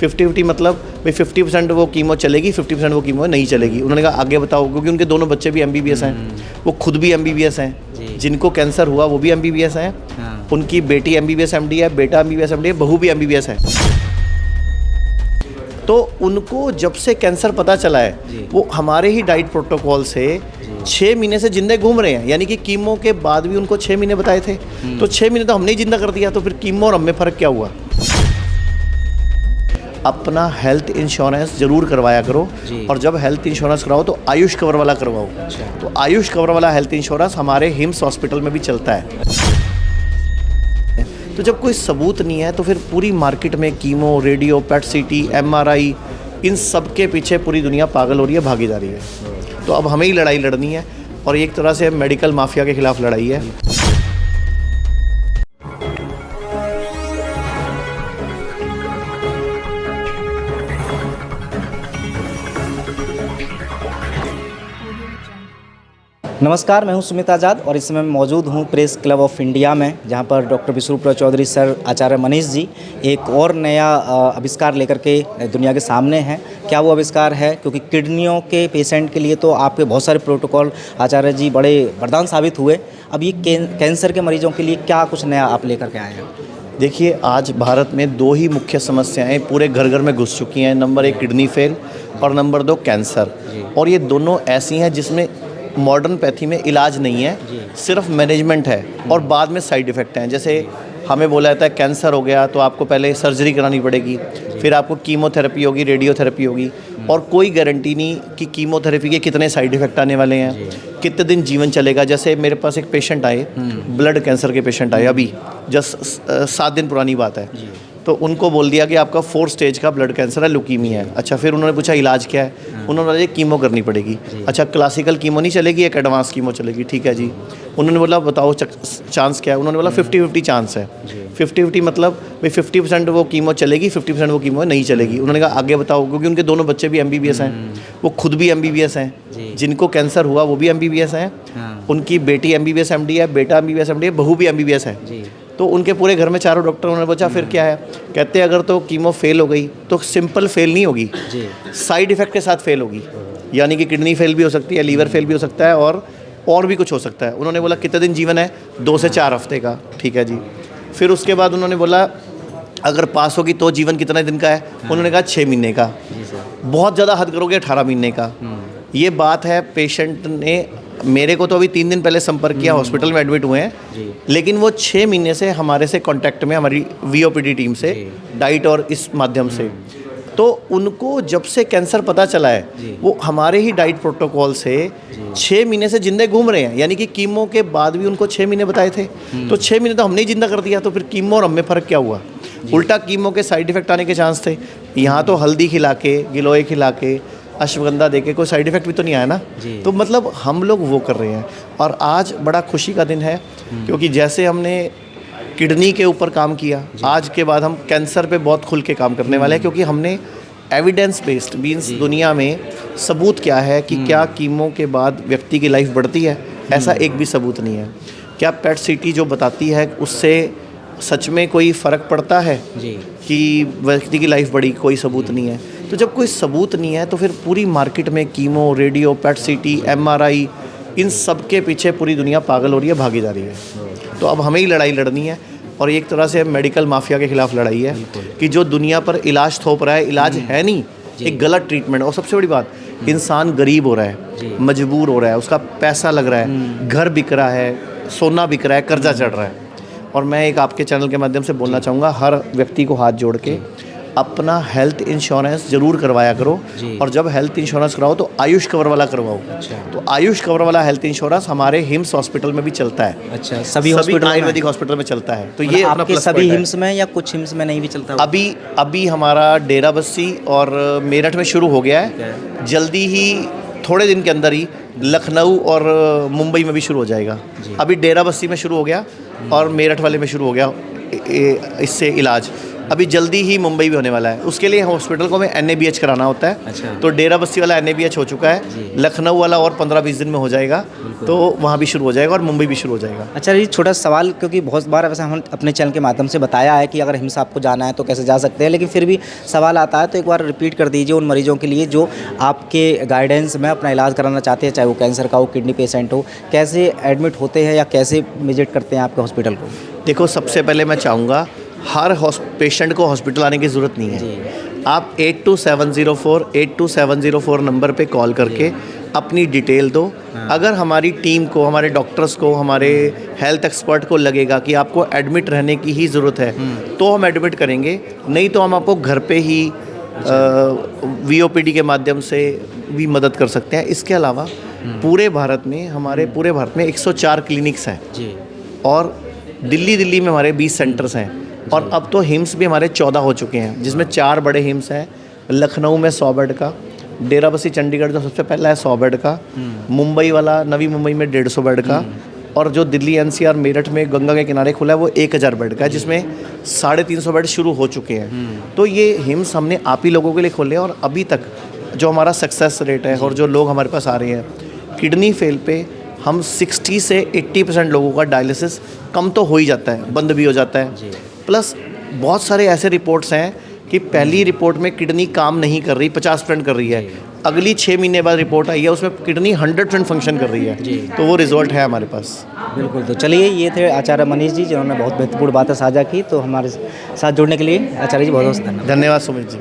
50-50 मतलब भाई 50% वो कीमो चलेगी, 50% वो कीमो नहीं चलेगी। उन्होंने कहा आगे बताओ, क्योंकि उनके दोनों बच्चे भी MBBS हैं, वो खुद भी MBBS हैं, जिनको कैंसर हुआ वो भी MBBS हैं, उनकी बेटी MBBS MD है, बेटा MBBS MD है, बहू भी MBBS है। तो उनको जब से कैंसर पता चला है वो हमारे ही डाइट प्रोटोकॉल से 6 महीने से जिंदे घूम रहे हैं। यानी कि कीमो के बाद भी उनको 6 महीने बताए थे, तो 6 महीने तो हमने ही जिंदा कर दिया। तो फिर कीमो और हमें फ़र्क क्या हुआ? अपना हेल्थ इंश्योरेंस ज़रूर करवाया करो, और जब हेल्थ इंश्योरेंस कराओ तो आयुष कवर वाला करवाओ। तो आयुष कवर वाला हेल्थ इंश्योरेंस हमारे हिम्स हॉस्पिटल में भी चलता है। तो जब कोई सबूत नहीं है तो फिर पूरी मार्केट में कीमो, रेडियो, पेट सीटी, MRI, इन सब के पीछे पूरी दुनिया पागल हो रही है, भागी जा रही है। तो अब हमें ही लड़ाई लड़नी है, और एक तरह से मेडिकल माफिया के खिलाफ लड़ाई है। नमस्कार, मैं हूं सुमित आज़ाद और इस समय मौजूद हूं प्रेस क्लब ऑफ इंडिया में, जहां पर डॉक्टर विश्वरूप चौधरी सर, आचार्य मनीष जी एक और नया आविष्कार लेकर के दुनिया के सामने हैं। क्या वो आविष्कार है? क्योंकि किडनियों के पेशेंट के लिए तो आपके बहुत सारे प्रोटोकॉल आचार्य जी बड़े वरदान साबित हुए। अब ये कैंसर के मरीजों के लिए क्या कुछ नया आप लेकर के आए हैं? देखिए, आज भारत में 2 ही मुख्य समस्याएं पूरे घर घर में घुस चुकी हैं। नंबर 1 किडनी फेल और नंबर 2 कैंसर। और ये दोनों ऐसी हैं जिसमें मॉडर्न पैथी में इलाज नहीं है, सिर्फ मैनेजमेंट है और बाद में साइड इफ़ेक्ट हैं। जैसे हमें बोला जाता है कैंसर हो गया तो आपको पहले सर्जरी करानी पड़ेगी, फिर आपको कीमोथेरेपी होगी, रेडियोथेरेपी होगी, और कोई गारंटी नहीं कि कीमोथेरेपी के कितने साइड इफ़ेक्ट आने वाले हैं, कितने दिन जीवन चलेगा। जैसे मेरे पास एक पेशेंट आए, ब्लड कैंसर के पेशेंट आए, अभी जस्ट 7 दिन पुरानी बात है। तो उनको बोल दिया कि आपका 4 स्टेज का ब्लड कैंसर है, ल्यूकीमिया है। अच्छा, फिर उन्होंने पूछा इलाज क्या है? उन्होंने बोला कीमो करनी पड़ेगी। अच्छा, क्लासिकल कीमो नहीं चलेगी, एक एडवांस कीमो चलेगी। ठीक है जी। उन्होंने बोला बताओ चांस क्या है? उन्होंने बोला 50-50 चांस है। 50-50 मतलब भाई 50% वो कीमो चलेगी, 50% वो कीमो नहीं चलेगी। उन्होंने कहा आगे बताओ, क्योंकि उनके दोनों बच्चे भी MBBS हैं, वो खुद भी MBBS हैं, जिनको कैंसर हुआ वो भी MBBS हैं, उनकी बेटी MBBS MD है, बेटा MBBS MD है, बहू भी MBBS है। तो उनके पूरे घर में चारों डॉक्टर। उन्होंने पूछा फिर क्या है? कहते हैं अगर तो कीमो फेल हो गई तो सिंपल फेल नहीं होगी, साइड इफ़ेक्ट के साथ फेल होगी। यानी कि किडनी फेल भी हो सकती है, लीवर फेल भी हो सकता है, और भी कुछ हो सकता है। उन्होंने बोला कितने दिन जीवन है? 2 से 4 हफ्ते का। ठीक है जी। फिर उसके बाद उन्होंने बोला अगर पास होगी तो जीवन कितने दिन का है? उन्होंने कहा 6 महीने का। बहुत ज़्यादा हद करोगे 18 महीने का। ये बात है। पेशेंट ने मेरे को तो अभी 3 दिन पहले संपर्क किया, हॉस्पिटल में एडमिट हुए हैं, लेकिन वो 6 महीने से हमारे से कांटेक्ट में, हमारी VOPD टीम से, डाइट और इस माध्यम से। तो उनको जब से कैंसर पता चला है वो हमारे ही डाइट प्रोटोकॉल से 6 महीने से जिंदे घूम रहे हैं। यानी कि कीमो के बाद भी उनको 6 महीने बताए थे, तो 6 महीने तो हमने ही जिंदा कर दिया। तो फिर कीमो और हमें फ़र्क क्या हुआ? उल्टा कीमो के साइड इफ़ेक्ट आने के चांस थे। यहाँ तो हल्दी खिला के, गिलोय खिला के, अश्वगंधा देके कोई साइड इफ़ेक्ट भी तो नहीं आया ना। तो मतलब हम लोग वो कर रहे हैं। और आज बड़ा खुशी का दिन है, क्योंकि जैसे हमने किडनी के ऊपर काम किया, आज के बाद हम कैंसर पे बहुत खुल के काम करने वाले हैं, क्योंकि हमने एविडेंस बेस्ड मीन्स दुनिया में सबूत क्या है कि क्या कीमो के बाद व्यक्ति की लाइफ बढ़ती है, ऐसा एक भी सबूत नहीं है। क्या पेट सीटी जो बताती है उससे सच में कोई फ़र्क पड़ता है कि व्यक्ति की लाइफ बढ़ी? कोई सबूत नहीं है। तो जब कोई सबूत नहीं है तो फिर पूरी मार्केट में कीमो, रेडियो, पेट सीटी, MRI, इन सब के पीछे पूरी दुनिया पागल हो रही है, भागी जा रही है। तो अब हमें ही लड़ाई लड़नी है, और एक तरह से मेडिकल माफिया के खिलाफ लड़ाई है कि जो दुनिया पर इलाज थोप रहा है, इलाज है नहीं, एक गलत ट्रीटमेंट। और सबसे बड़ी बात, इंसान गरीब हो रहा है, मजबूर हो रहा है, उसका पैसा लग रहा है, घर बिक रहा है, सोना बिक रहा है, कर्जा चढ़ रहा है। और मैं एक आपके चैनल के माध्यम से बोलना चाहूँगा, हर व्यक्ति को हाथ जोड़ के अपना हेल्थ इंश्योरेंस ज़रूर करवाया करो, और जब हेल्थ इंश्योरेंस कराओ तो आयुष कवर वाला करवाओ। तो आयुष कवर वाला हेल्थ इंश्योरेंस हमारे हिम्स हॉस्पिटल में भी चलता है। अच्छा, सभी आयुर्वेदिक हॉस्पिटल में चलता है। तो ये आपके सभी हिम्स में या कुछ हिम्स में नहीं भी चलता? अभी हमारा डेरा बस्सी और मेरठ में शुरू हो गया है। जल्दी ही, थोड़े दिन के अंदर ही लखनऊ और मुंबई में भी शुरू हो जाएगा। अभी डेरा बस्सी में शुरू हो गया और मेरठ वाले में शुरू हो गया इससे इलाज। अभी जल्दी ही मुंबई भी होने वाला है। उसके लिए हॉस्पिटल को हमें NABH कराना होता है। अच्छा। तो डेरा बस्सी वाला NABH हो चुका है, लखनऊ वाला और 15-20 दिन में हो जाएगा, तो वहाँ भी शुरू हो जाएगा और मुंबई भी शुरू हो जाएगा। अच्छा जी, छोटा सवाल, क्योंकि बहुत बार वैसे हम अपने चैनल के माध्यम से बताया है कि अगर हिम्स आपको जाना है तो कैसे जा सकते हैं, लेकिन फिर भी सवाल आता है, तो एक बार रिपीट कर दीजिए उन मरीजों के लिए जो आपके गाइडेंस में अपना इलाज कराना चाहते हैं, चाहे वो कैंसर का हो, किडनी पेशेंट हो, कैसे एडमिट होते हैं या कैसे विजिट करते हैं आपके हॉस्पिटल को? देखो, सबसे पहले मैं चाहूँगा हर पेशेंट को हॉस्पिटल आने की ज़रूरत नहीं है। आप 8270482704 नंबर पे कॉल करके अपनी डिटेल दो। अगर हमारी टीम को, हमारे डॉक्टर्स को, हमारे हेल्थ एक्सपर्ट को लगेगा कि आपको एडमिट रहने की ही ज़रूरत है तो हम एडमिट करेंगे, नहीं तो हम आपको घर पे ही VOPD के माध्यम से भी मदद कर सकते हैं। इसके अलावा पूरे भारत में, हमारे पूरे भारत में 104 क्लिनिक्स हैं जी, और दिल्ली में हमारे 20 सेंटर्स हैं, और अब तो हिम्स भी हमारे 14 हो चुके हैं, जिसमें 4 बड़े हिम्स हैं। लखनऊ में 100 बेड का, डेरा बस्सी चंडीगढ़ जो सबसे पहला है 100 बेड का, मुंबई वाला नवी मुंबई में 150 बेड का, और जो दिल्ली NCR मेरठ में गंगा के किनारे खुला है वो 1000 बेड का है, जिसमें 350 बेड शुरू हो चुके हैं। तो ये हिम्स हमने आप ही लोगों के लिए खोले, और अभी तक जो हमारा सक्सेस रेट है और जो लोग हमारे पास आ रहे हैं, किडनी फेल पे हम 60 से 80% लोगों का डायलिसिस कम तो हो ही जाता है, बंद भी हो जाता है। प्लस बहुत सारे ऐसे रिपोर्ट्स हैं कि पहली रिपोर्ट में किडनी काम नहीं कर रही, 50% कर रही है, अगली 6 महीने बाद रिपोर्ट आई है उसमें किडनी 100% फंक्शन कर रही है, तो वो रिजल्ट है हमारे पास। बिल्कुल। तो चलिए, ये थे आचार्य मनीष जी, जिन्होंने बहुत महत्वपूर्ण बातें साझा की। तो हमारे साथ जुड़ने के लिए आचार्य जी बहुत बहुत धन्यवाद। धन्यवाद सुमित जी।